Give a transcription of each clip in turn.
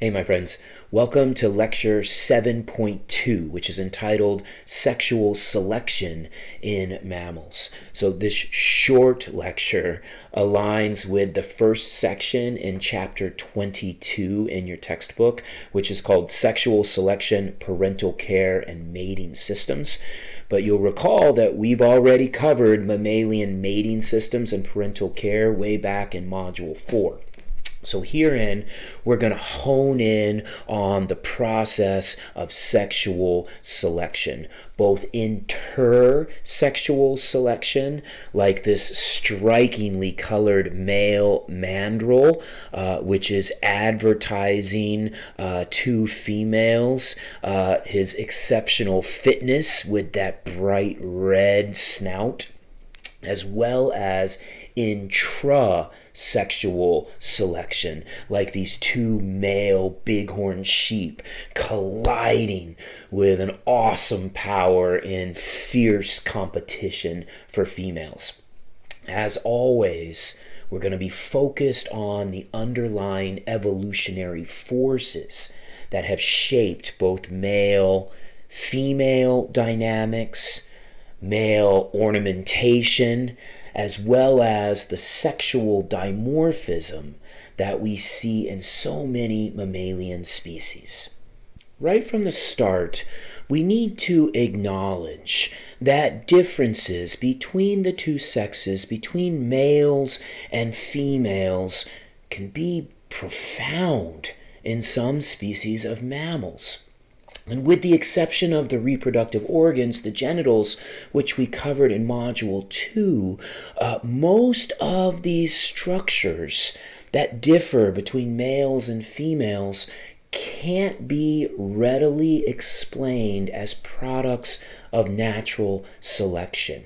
Hey, my friends. Welcome to Lecture 7.2, which is entitled Sexual Selection in Mammals. So this short lecture aligns with the first section in Chapter 22 in your textbook, which is called Sexual Selection, Parental Care, and Mating Systems. But you'll recall that we've already covered mammalian mating systems and parental care way back in Module 4. So herein, we're going to hone in on the process of sexual selection, both intersexual selection, like this strikingly colored male mandrill, which is advertising to females his exceptional fitness with that bright red snout, as well as intrasexual selection, like these two male bighorn sheep colliding with an awesome power in fierce competition for females. As always, we're going to be focused on the underlying evolutionary forces that have shaped both male-female dynamics, male ornamentation, as well as the sexual dimorphism that we see in so many mammalian species. Right from the start, we need to acknowledge that differences between the two sexes, between males and females, can be profound in some species of mammals. And with the exception of the reproductive organs, the genitals, which we covered in Module 2, most of these structures that differ between males and females can't be readily explained as products of natural selection.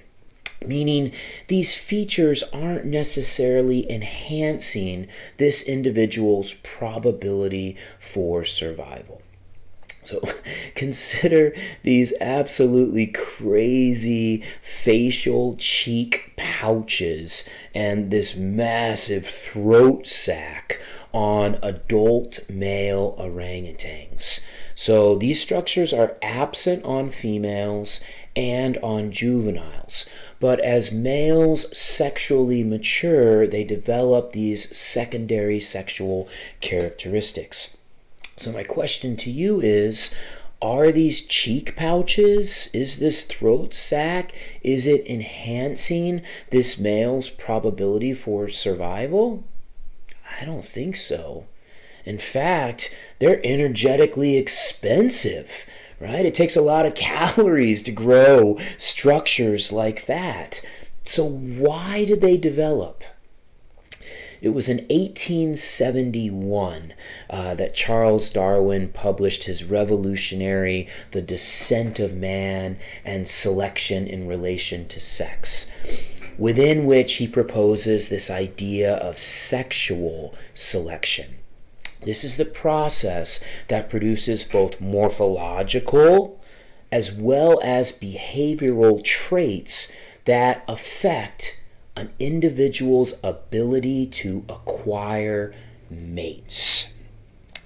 Meaning, these features aren't necessarily enhancing this individual's probability for survival. So consider these absolutely crazy facial cheek pouches and this massive throat sac on adult male orangutans. So these structures are absent on females and on juveniles. But as males sexually mature, they develop these secondary sexual characteristics. So my question to you is, are these cheek pouches, is this throat sac, is it enhancing this male's probability for survival? I don't think so. In fact, they're energetically expensive, right? It takes a lot of calories to grow structures like that. So why did they develop? It was in 1871 that Charles Darwin published his revolutionary The Descent of Man and Selection in Relation to Sex, within which he proposes this idea of sexual selection. This is the process that produces both morphological as well as behavioral traits that affect an individual's ability to acquire mates.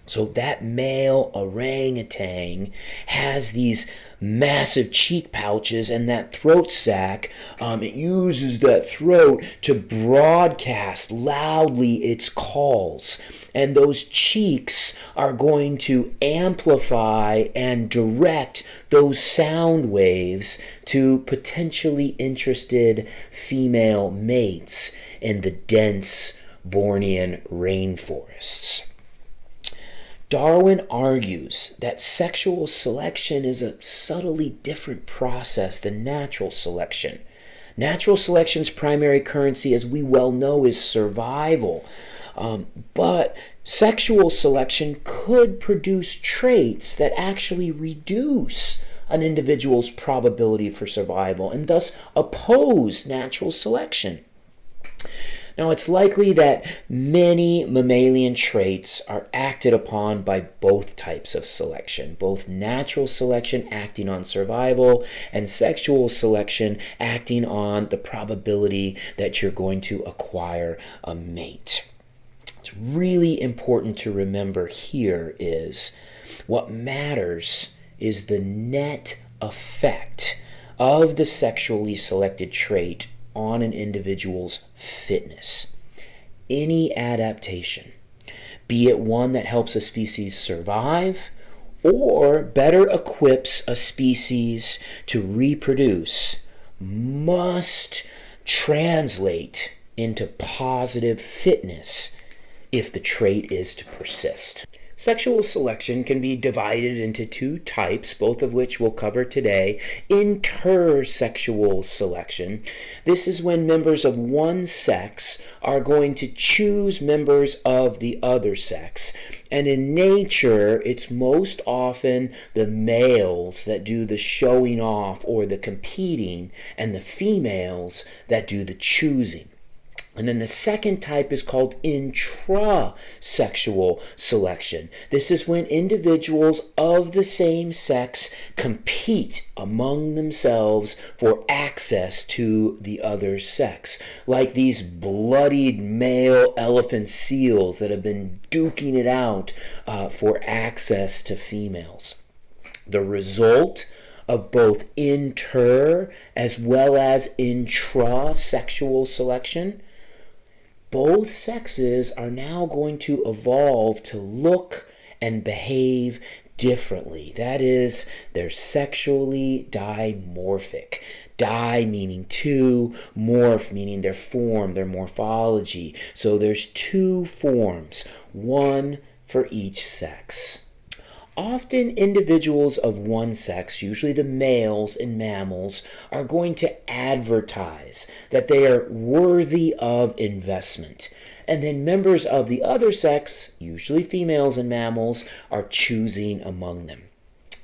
So that male orangutan has these massive cheek pouches and that throat sac. It uses that throat to broadcast loudly its calls. And those cheeks are going to amplify and direct those sound waves to potentially interested female mates in the dense Bornean rainforests. Darwin argues that sexual selection is a subtly different process than natural selection. Natural selection's primary currency, as we well know, is survival. But sexual selection could produce traits that actually reduce an individual's probability for survival and thus oppose natural selection. Now, it's likely that many mammalian traits are acted upon by both types of selection, both natural selection acting on survival and sexual selection acting on the probability that you're going to acquire a mate. It's really important to remember here is what matters is the net effect of the sexually selected trait on an individual's fitness. Any adaptation, be it one that helps a species survive or better equips a species to reproduce, must translate into positive fitness if the trait is to persist. Sexual selection can be divided into two types, both of which we'll cover today. Intersexual selection. This is when members of one sex are going to choose members of the other sex. And in nature, it's most often the males that do the showing off or the competing, and the females that do the choosing. And then the second type is called intrasexual selection. This is when individuals of the same sex compete among themselves for access to the other sex. Like these bloodied male elephant seals that have been duking it out for access to females. The result of both inter as well as intrasexual selection, both sexes are now going to evolve to look and behave differently. That is, they're sexually dimorphic. Di meaning two, morph meaning their form, their morphology. So there's two forms, one for each sex. Often individuals of one sex, usually the males in mammals, are going to advertise that they are worthy of investment. And then members of the other sex, usually females in mammals, are choosing among them.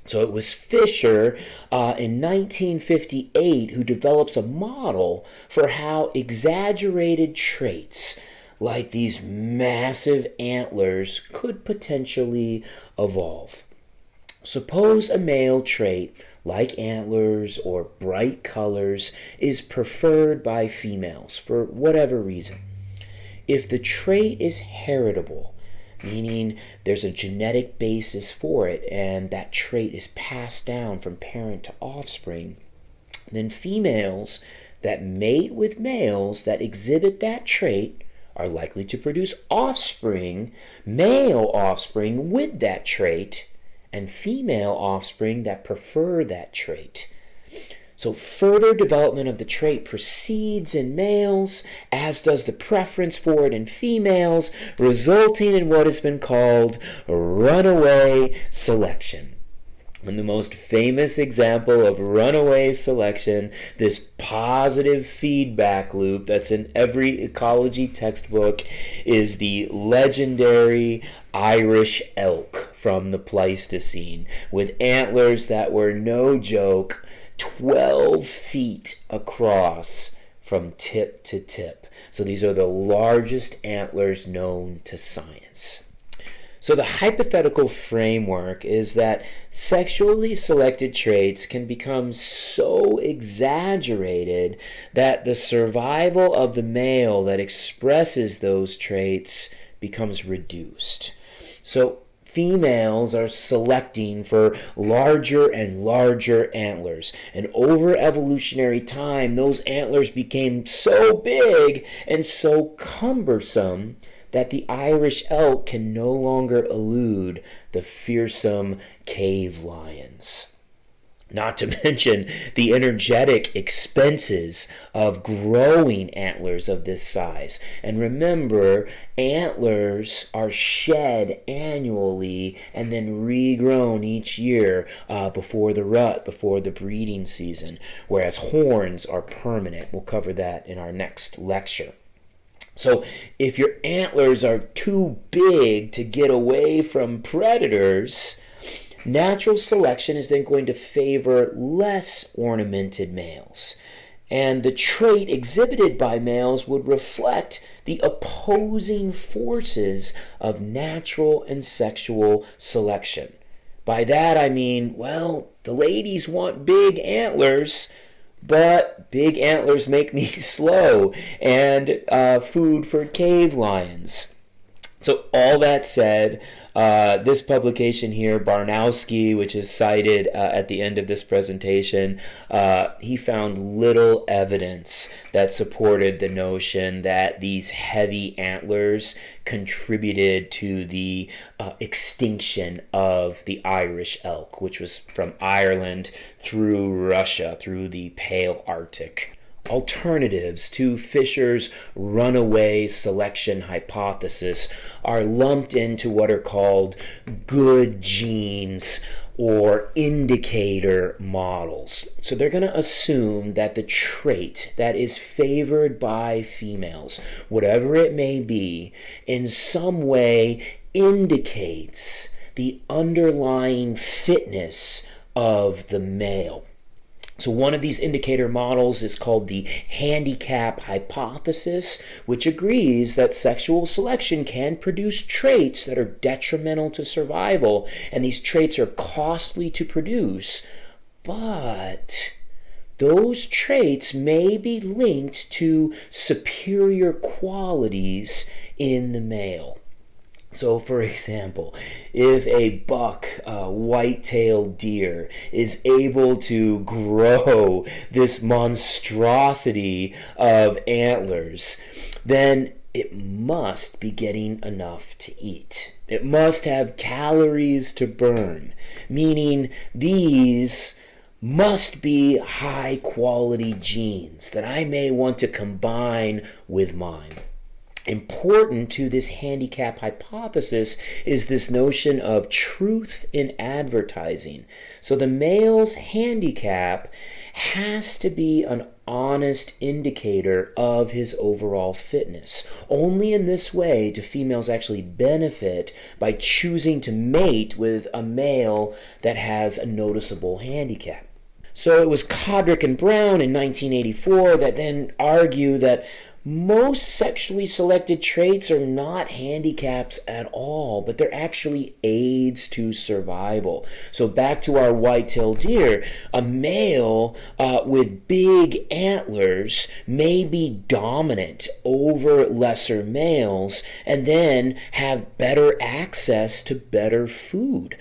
So it was Fisher in 1958 who develops a model for how exaggerated traits like these massive antlers could potentially evolve. Suppose a male trait like antlers or bright colors is preferred by females for whatever reason. If the trait is heritable, meaning there's a genetic basis for it and that trait is passed down from parent to offspring, then females that mate with males that exhibit that trait are likely to produce offspring, male offspring with that trait, and female offspring that prefer that trait. So further development of the trait proceeds in males, as does the preference for it in females, resulting in what has been called runaway selection. And the most famous example of runaway selection, this positive feedback loop that's in every ecology textbook, is the legendary Irish elk from the Pleistocene, with antlers that were, no joke, 12 feet across from tip to tip. So these are the largest antlers known to science. So the hypothetical framework is that sexually selected traits can become so exaggerated that the survival of the male that expresses those traits becomes reduced. So females are selecting for larger and larger antlers. And over evolutionary time, those antlers became so big and so cumbersome that the Irish elk can no longer elude the fearsome cave lions. Not to mention the energetic expenses of growing antlers of this size. And remember, antlers are shed annually and then regrown each year before the rut, before the breeding season, whereas horns are permanent. We'll cover that in our next lecture. So if your antlers are too big to get away from predators, natural selection is then going to favor less ornamented males. And the trait exhibited by males would reflect the opposing forces of natural and sexual selection. By that I mean, well, the ladies want big antlers, but big antlers make me slow and food for cave lions. So all that said, this publication here, Barnowski, which is cited at the end of this presentation, he found little evidence that supported the notion that these heavy antlers contributed to the extinction of the Irish elk, which was from Ireland through Russia, through the Pale Arctic. Alternatives to Fisher's runaway selection hypothesis are lumped into what are called good genes or indicator models. So they're going to assume that the trait that is favored by females, whatever it may be, in some way indicates the underlying fitness of the male. So one of these indicator models is called the handicap hypothesis, which agrees that sexual selection can produce traits that are detrimental to survival, and these traits are costly to produce, but those traits may be linked to superior qualities in the male. So, for example, if a buck white-tailed deer is able to grow this monstrosity of antlers, then it must be getting enough to eat. It must have calories to burn, meaning these must be high-quality genes that I may want to combine with mine. Important to this handicap hypothesis is this notion of truth in advertising. So the male's handicap has to be an honest indicator of his overall fitness. Only in this way do females actually benefit by choosing to mate with a male that has a noticeable handicap. So it was Kodrick and Brown in 1984 that then argue that most sexually selected traits are not handicaps at all, but they're actually aids to survival. So back to our white-tailed deer, a male with big antlers may be dominant over lesser males and then have better access to better food,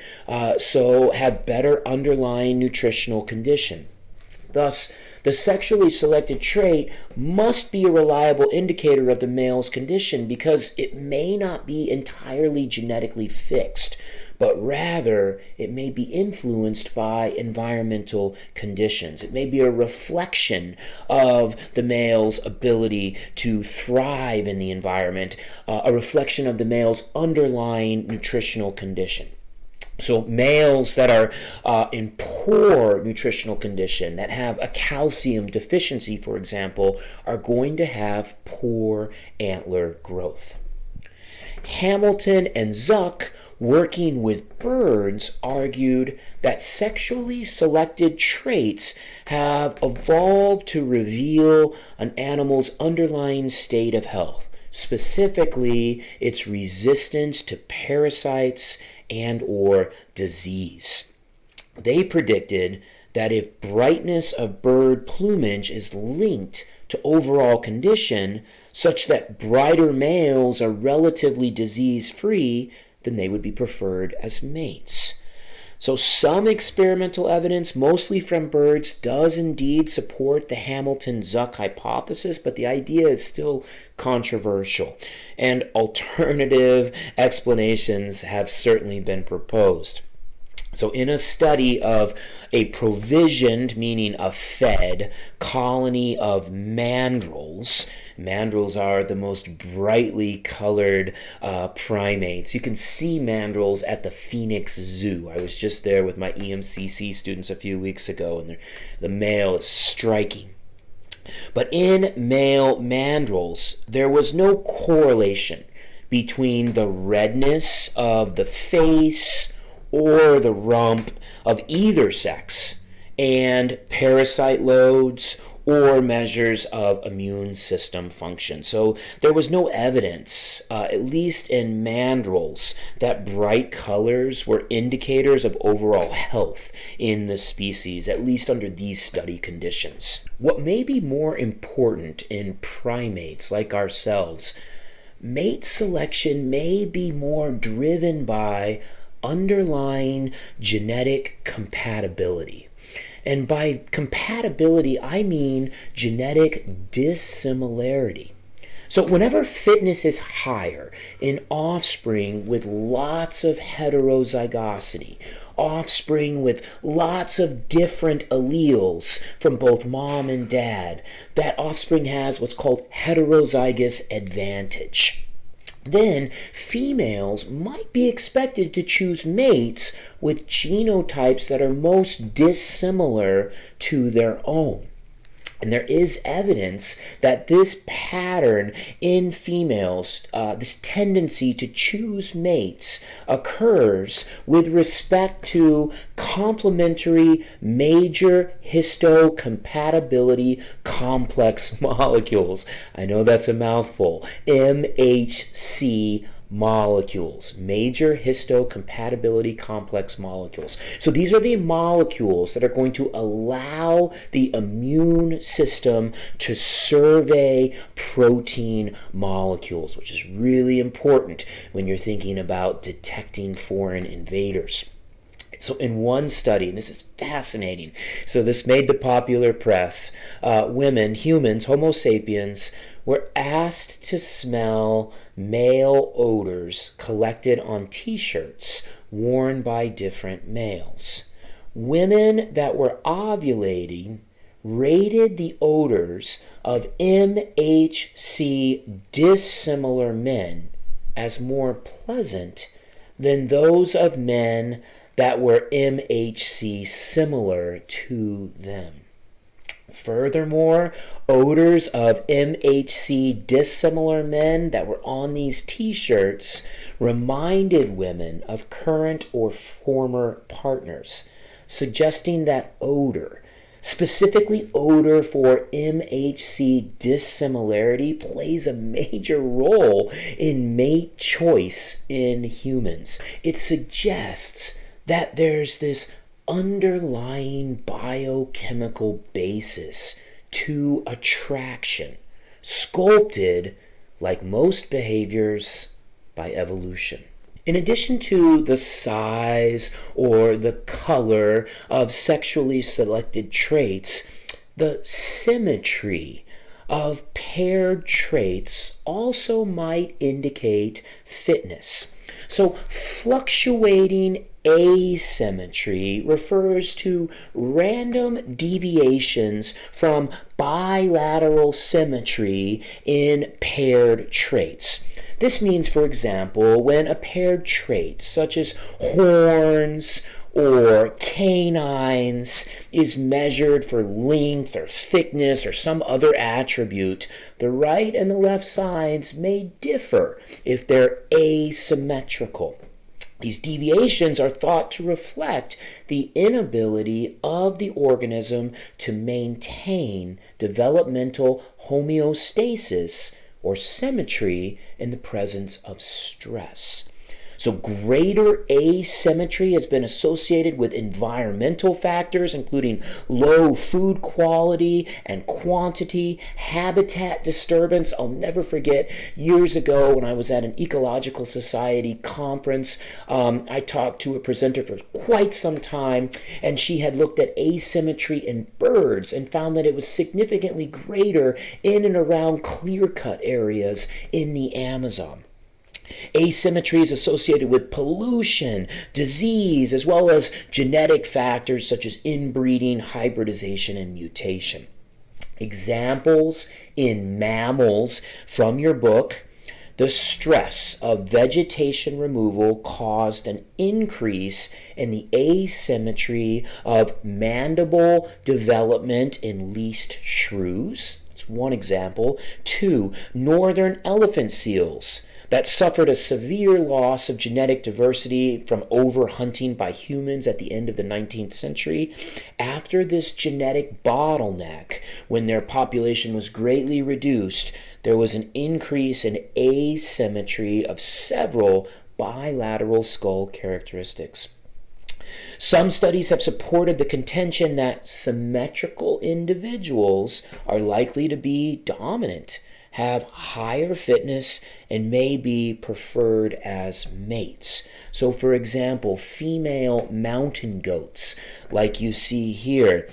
so have better underlying nutritional condition. Thus, the sexually selected trait must be a reliable indicator of the male's condition because it may not be entirely genetically fixed, but rather it may be influenced by environmental conditions. It may be a reflection of the male's ability to thrive in the environment, a reflection of the male's underlying nutritional condition. So males that are in poor nutritional condition, that have a calcium deficiency, for example, are going to have poor antler growth. Hamilton and Zuck, working with birds, argued that sexually selected traits have evolved to reveal an animal's underlying state of health, specifically its resistance to parasites and or disease. They predicted that if brightness of bird plumage is linked to overall condition, such that brighter males are relatively disease-free, then they would be preferred as mates. So some experimental evidence, mostly from birds, does indeed support the Hamilton-Zuck hypothesis, but the idea is still controversial, and alternative explanations have certainly been proposed. So in a study of a provisioned, meaning a fed, colony of mandrills, mandrills are the most brightly colored primates. You can see mandrills at the Phoenix Zoo. I was just there with my EMCC students a few weeks ago, and the male is striking. But in male mandrills, there was no correlation between the redness of the face or the rump of either sex and parasite loads or measures of immune system function. So there was no evidence, at least in mandrills, that bright colors were indicators of overall health in the species, at least under these study conditions. What may be more important in primates like ourselves mate selection may be more driven by underlying genetic compatibility. And by compatibility, I mean genetic dissimilarity. So whenever fitness is higher in offspring with lots of heterozygosity, offspring with lots of different alleles from both mom and dad, that offspring has what's called heterozygous advantage. Then females might be expected to choose mates with genotypes that are most dissimilar to their own. And there is evidence that this pattern in females, this tendency to choose mates, occurs with respect to complementary major histocompatibility complex molecules. I know that's a mouthful. MHC molecules, major histocompatibility complex molecules. So these are the molecules that are going to allow the immune system to survey protein molecules, which is really important when you're thinking about detecting foreign invaders. So in one study, and this is fascinating, so this made the popular press, women, humans, Homo sapiens, were asked to smell male odors collected on t-shirts worn by different males. Women that were ovulating rated the odors of MHC dissimilar men as more pleasant than those of men that were MHC similar to them. Furthermore, odors of MHC dissimilar men that were on these t-shirts reminded women of current or former partners, suggesting that odor, specifically odor for MHC dissimilarity, plays a major role in mate choice in humans. It suggests that there's this underlying biochemical basis to attraction, sculpted, like most behaviors, by evolution. In addition to the size or the color of sexually selected traits, the symmetry of paired traits also might indicate fitness. So fluctuating asymmetry refers to random deviations from bilateral symmetry in paired traits. This means, for example, when a paired trait, such as horns or canines, is measured for length or thickness or some other attribute, the right and the left sides may differ if they're asymmetrical. These deviations are thought to reflect the inability of the organism to maintain developmental homeostasis or symmetry in the presence of stress. So greater asymmetry has been associated with environmental factors, including low food quality and quantity, habitat disturbance. I'll never forget years ago when I was at an Ecological Society conference, I talked to a presenter for quite some time, and she had looked at asymmetry in birds and found that it was significantly greater in and around clear-cut areas in the Amazon. Asymmetry is associated with pollution, disease, as well as genetic factors such as inbreeding, hybridization, and mutation. Examples in mammals from your book: the stress of vegetation removal caused an increase in the asymmetry of mandible development in least shrews. That's one example. 2, northern elephant seals that suffered a severe loss of genetic diversity from overhunting by humans at the end of the 19th century. After this genetic bottleneck, when their population was greatly reduced, there was an increase in asymmetry of several bilateral skull characteristics. Some studies have supported the contention that symmetrical individuals are likely to be dominant. have higher fitness and may be preferred as mates. So for example, female mountain goats, like you see here,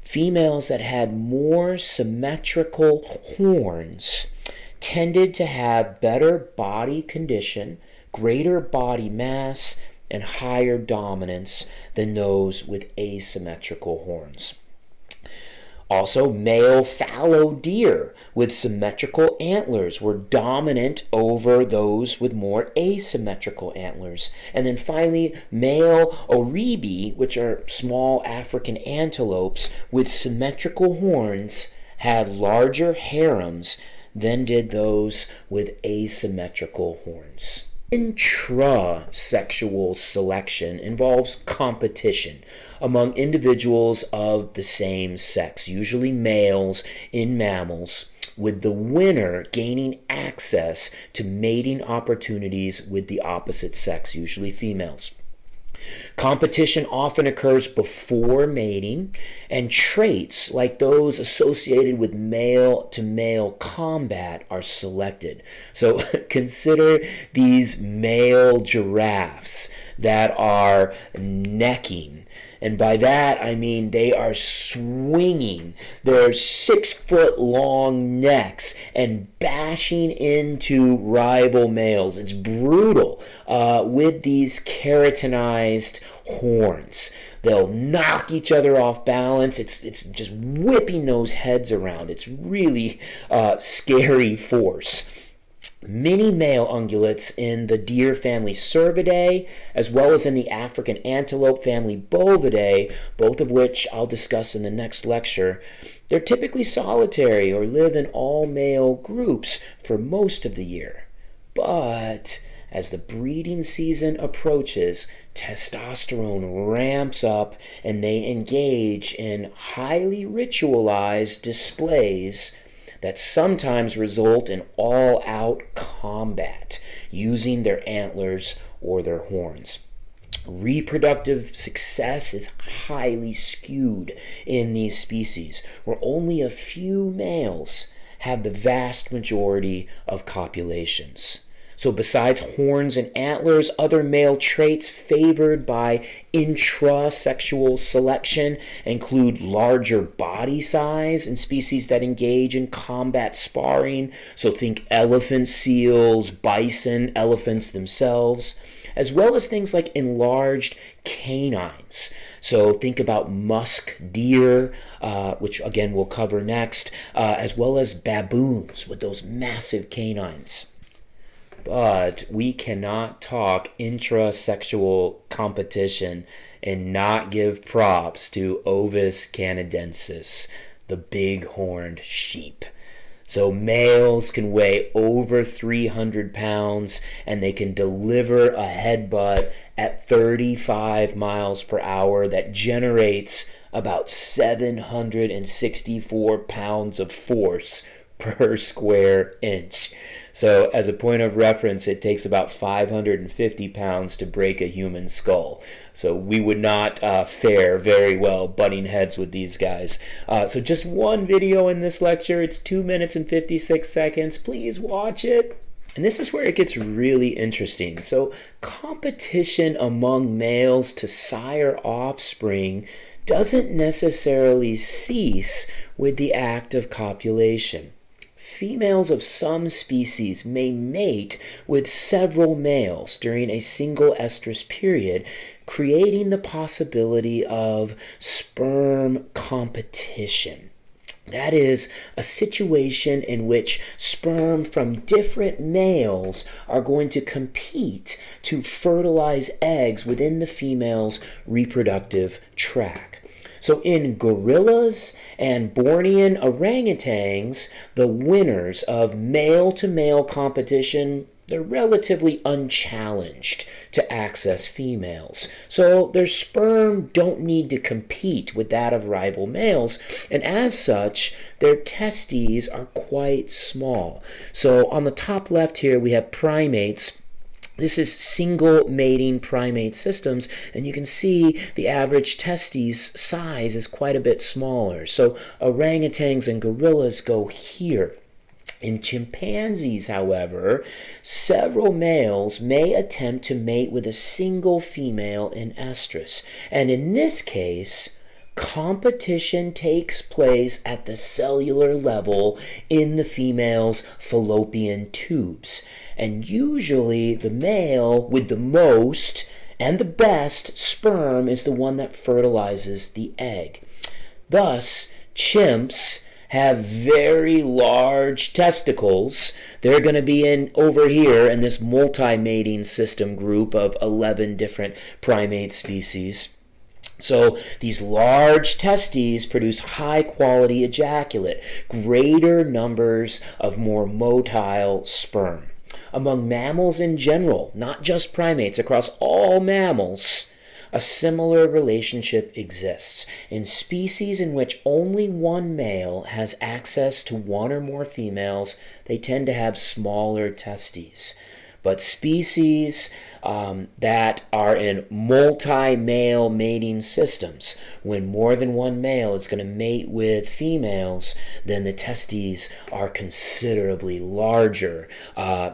females that had more symmetrical horns tended to have better body condition, greater body mass, and higher dominance than those with asymmetrical horns. Also, male fallow deer with symmetrical antlers were dominant over those with more asymmetrical antlers. And then finally, male oribi, which are small African antelopes with symmetrical horns, had larger harems than did those with asymmetrical horns. Intrasexual selection involves competition among individuals of the same sex, usually males in mammals, with the winner gaining access to mating opportunities with the opposite sex, usually females. Competition often occurs before mating, and traits like those associated with male-to-male combat are selected. So consider these male giraffes that are necking. And by that, I mean they are swinging their 6-foot-long necks and bashing into rival males. It's brutal with these keratinized horns. They'll knock each other off balance. It's just whipping those heads around. It's really scary force. Many male ungulates in the deer family Cervidae, as well as in the African antelope family Bovidae, both of which I'll discuss in the next lecture, they're typically solitary or live in all-male groups for most of the year. But as the breeding season approaches, testosterone ramps up and they engage in highly ritualized displays that sometimes result in all-out combat using their antlers or their horns. Reproductive success is highly skewed in these species, where only a few males have the vast majority of copulations. So besides horns and antlers, other male traits favored by intrasexual selection include larger body size in species that engage in combat sparring. So think elephant seals, bison, elephants themselves, as well as things like enlarged canines. So think about musk deer, which again we'll cover next, as well as baboons with those massive canines. But we cannot talk intrasexual competition and not give props to Ovis canadensis, the big-horned sheep. So males can weigh over 300 pounds and they can deliver a headbutt at 35 miles per hour that generates about 764 pounds of force per square inch. So as a point of reference, it takes about 550 pounds to break a human skull. So we would not fare very well butting heads with these guys. So just one video in this lecture. It's 2 minutes and 56 seconds. Please watch it. And this is where it gets really interesting. So competition among males to sire offspring doesn't necessarily cease with the act of copulation. Females of some species may mate with several males during a single estrus period, creating the possibility of sperm competition. That is a situation in which sperm from different males are going to compete to fertilize eggs within the female's reproductive tract. So in gorillas and Bornean orangutans, the winners of male-to-male competition, they're relatively unchallenged to access females. So their sperm don't need to compete with that of rival males, and as such, their testes are quite small. So on the top left here, we have primates. This is single mating primate systems, and you can see the average testes size is quite a bit smaller. So orangutans and gorillas go here. In chimpanzees, however, several males may attempt to mate with a single female in estrus, and in this case, competition takes place at the cellular level in the female's fallopian tubes, and usually the male with the most and the best sperm is the one that fertilizes the egg. Thus, chimps have very large testicles. They're going to be in over here in this multi-mating system group of 11 different primate species. So these large testes produce high quality ejaculate, greater numbers of more motile sperm. Among mammals in general, not just primates, across all mammals, a similar relationship exists. In species in which only one male has access to one or more females, they tend to have smaller testes. But species that are in multi-male mating systems, when more than one male is going to mate with females, then the testes are considerably larger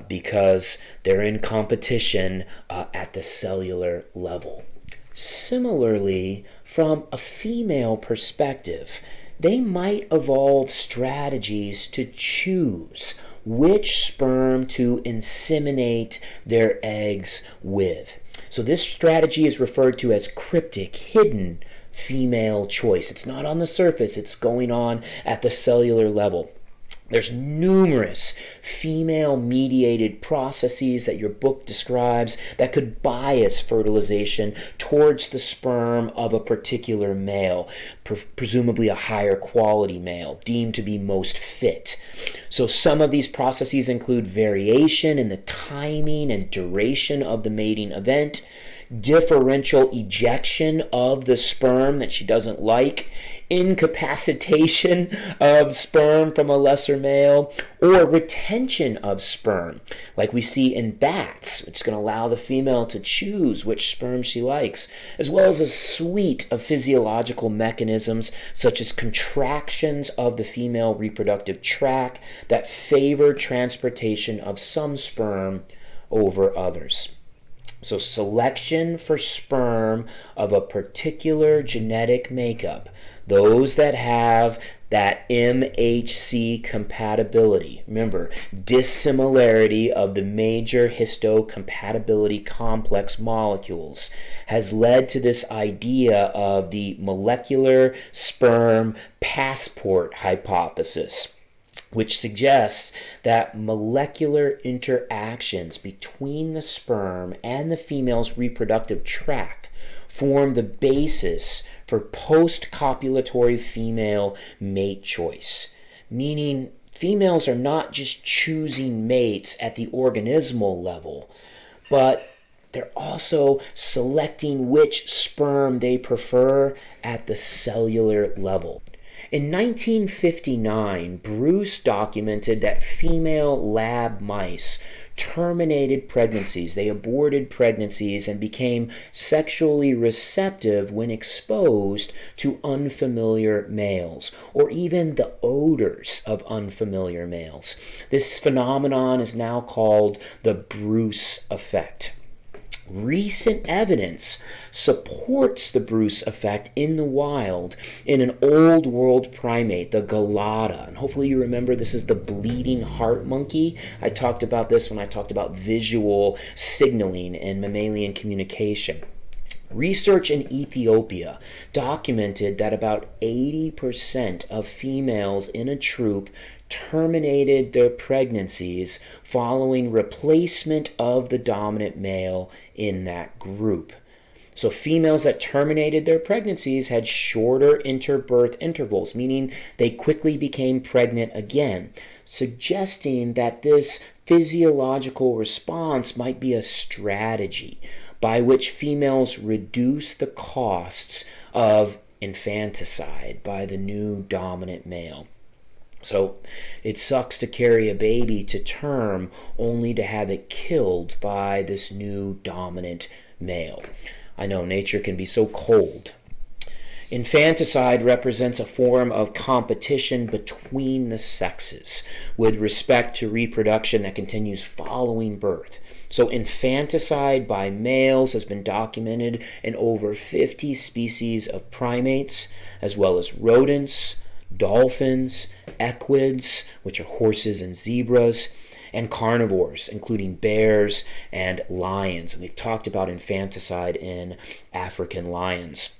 because they're in competition at the cellular level. Similarly, from a female perspective, they might evolve strategies to choose which sperm to inseminate their eggs with. So this strategy is referred to as cryptic, hidden female choice. It's not on the surface, it's going on at the cellular level. There's numerous female-mediated processes that your book describes that could bias fertilization towards the sperm of a particular male, presumably a higher quality male, deemed to be most fit. So some of these processes include variation in the timing and duration of the mating event, differential ejection of the sperm that she doesn't like, incapacitation of sperm from a lesser male, or retention of sperm, like we see in bats, which is going to allow the female to choose which sperm she likes, as well as a suite of physiological mechanisms such as contractions of the female reproductive tract that favor transportation of some sperm over others. So selection for sperm of a particular genetic makeup, those that have that MHC compatibility, remember, dissimilarity of the major histocompatibility complex molecules, has led to this idea of the molecular sperm passport hypothesis, which suggests that molecular interactions between the sperm and the female's reproductive tract form the basis for post-copulatory female mate choice, meaning females are not just choosing mates at the organismal level, but they're also selecting which sperm they prefer at the cellular level. In 1959, Bruce documented that female lab mice terminated pregnancies. They aborted pregnancies and became sexually receptive when exposed to unfamiliar males, or even the odors of unfamiliar males. This phenomenon is now called the Bruce effect. Recent evidence supports the Bruce effect in the wild in an old world primate, the Gelada. And hopefully you remember this is the bleeding heart monkey. I talked about this when I talked about visual signaling and mammalian communication. Research in Ethiopia documented that about 80% of females in a troop terminated their pregnancies following replacement of the dominant male in that group. So females that terminated their pregnancies had shorter interbirth intervals, meaning they quickly became pregnant again, suggesting that this physiological response might be a strategy by which females reduce the costs of infanticide by the new dominant male. So it sucks to carry a baby to term only to have it killed by this new dominant male. I know nature can be so cold. Infanticide represents a form of competition between the sexes with respect to reproduction that continues following birth. So infanticide by males has been documented in over 50 species of primates, as well as rodents, dolphins, equids, which are horses and zebras, and carnivores, including bears and lions. And we've talked about infanticide in African lions.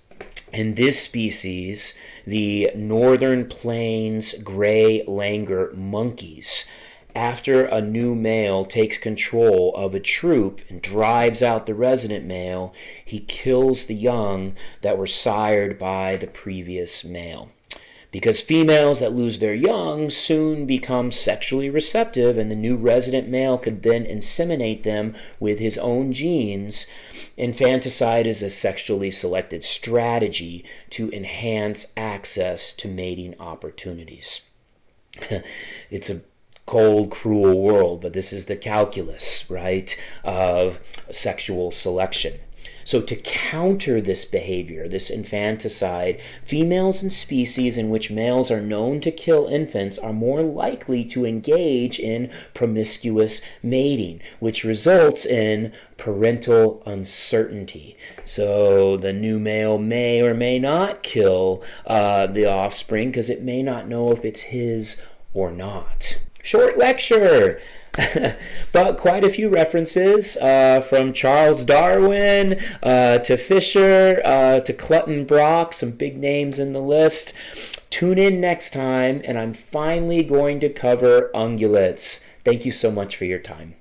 In this species, the northern plains gray langur monkeys, after a new male takes control of a troop and drives out the resident male, he kills the young that were sired by the previous male. Because females that lose their young soon become sexually receptive and the new resident male could then inseminate them with his own genes, infanticide is a sexually selected strategy to enhance access to mating opportunities. It's a cold, cruel world, but this is the calculus, right, of sexual selection. So to counter this behavior, this infanticide, females in species in which males are known to kill infants are more likely to engage in promiscuous mating, which results in parental uncertainty. So the new male may or may not kill the offspring because it may not know if it's his or not. Short lecture! But quite a few references from Charles Darwin to Fisher to Clutton-Brock, some big names in the list. Tune in next time, and I'm finally going to cover ungulates. Thank you so much for your time.